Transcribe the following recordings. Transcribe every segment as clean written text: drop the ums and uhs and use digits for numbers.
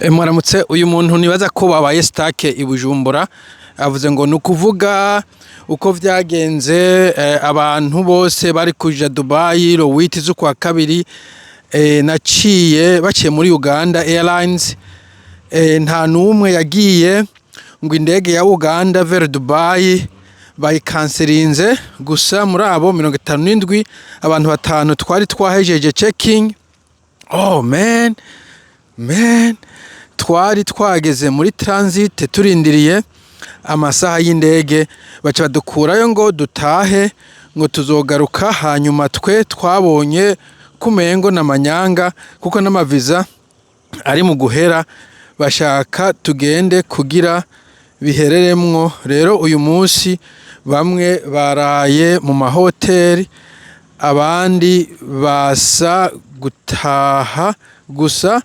Mwaramutse uyu muntu nibaza ko babaye stake i Bujumbura avuze ngo nukuvuga uko vyagenze abantu bose bari kuja Dubai Lowiti z'ukwa kabiri naciye baciye muri Uganda Airlines nta numwe yagiye ngo indege ya Uganda vers Dubai bayikanserinze gusa muri abo 57 abantu batanu twari twahejeje checking. Oh man twari twageze muri transit turindiriye amasaha y'indege baca badukurayo ngo dutahe ngo tuzogaruka hanyuma twe twabonye kumengo na manyanga kuko n'amaviza ari mu guhera bashaka tugende kugira bihereremwo. Rero uyu munsi bamwe baraye mu mahoteli abandi basa gutaha gusa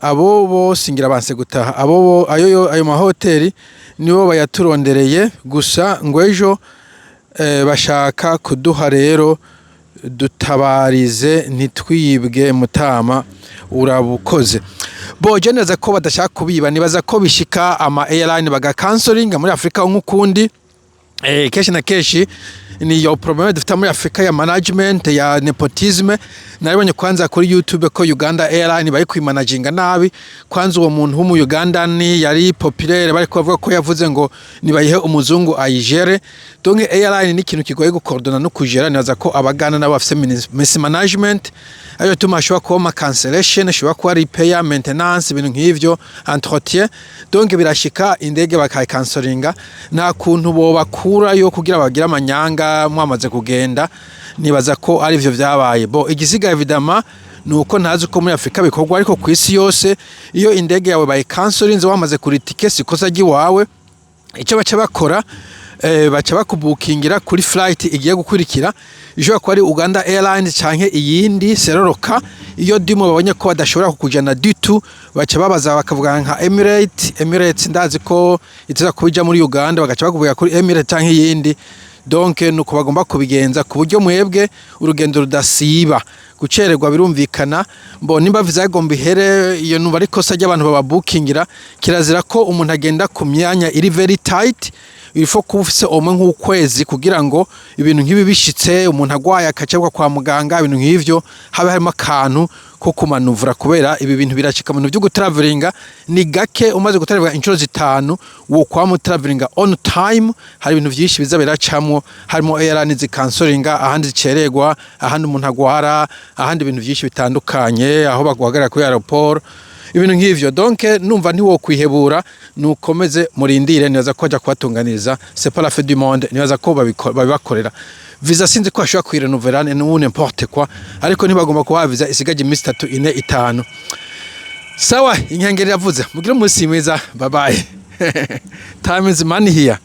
abo bose ngira banse gutaha ayo mahoteli nibo bayaturondereye gusa ngo ejo bashaka kuduha rero dutabarize ntitwibwe mutama urabukoze boje neza ko badashaka kubiba nibaza ko bishika ama airline baga cancelling muri Afrika nk'ukundi keshi na keshi ni yo problème dufite muri Afrika ya management ya nepotisme. Naribonye kwanza kuri YouTube ko Uganda Airline bari kwimanaginga nabi kwanza uwo muntu w'umu Ugandani yari populaire bari kuvuga ko yavuze ngo nibayihe umuzungu ayigere. Donc airline ni ikintu kigoye gukordona no kujera naza ko abagana nabo bafite mismanagement ayo tumashobora kuba cancellation shobora kuba repair maintenance ibintu nk'ivyo entretien. Donc birashika indege bakayicancellinga nta kuntu bo bakura yo kugira bagira amanyanga mwamaze kugenda nibaza ko ari byo vyabaye bo igisiga evidama nuko ntazi ko muri Afrika bikorwa ariko ku isi yose iyo indege yawe bayicancellinze wamaze kuri ticket sikosa giwawe ico baca bakora baca bakubukingira kuri flight igiye gukurikira ijoro ko ari Uganda Airlines canke iyindi seroroka iyo dimo babonye ko badashobora kukujana ditu baca babaza bakavuga nka Emirates ndazi ko iteza kubija muri Uganda bagaca bakuvuga kuri Emirates canke iyindi. Donc nuko bagomba kubigenza ku buryo mwebwe urugendo rudasiba gucererwa birumvikana mbo nimba viza igomba ihere iyo numva ariko sajya abantu bababukingira kirazira ko umuntu agenda ku myanya iri very tight ifo kufise omwe nk'ukwezi kugira ngo ibintu nk'ibi bishitse umuntu agwaye akacebwa kwa muganga ibintu nk'ivyo habe harimo akantu ko kumanuvura kubera ibi bintu biracika mu byo gutravelinga ni gake umaze gutravelinga inshuro zitanu wo kwa mu travelinga on time hari ibintu byinshi biza biracamwo harimo airline zicancellinga ahandi zicererwa ahandi umuntu agwara ahandi ibintu byinshi bitandukanye aho bagwagarira kuri aeroport ibintu nk'ivyo. Donc numva nti wo kwihebura nukomeze murindire nibaza ko ajya kubatunganiriza c'est pas la fin du monde nibaza ko babibakorera visa sinzi ko ashobora kwirenovera n'importe quoi ariko ntibagomba kuba visa isigaje iminsi 3 4 5 sawa inkengeri yavuze mugire umunsi mwiza bye bye time is money here.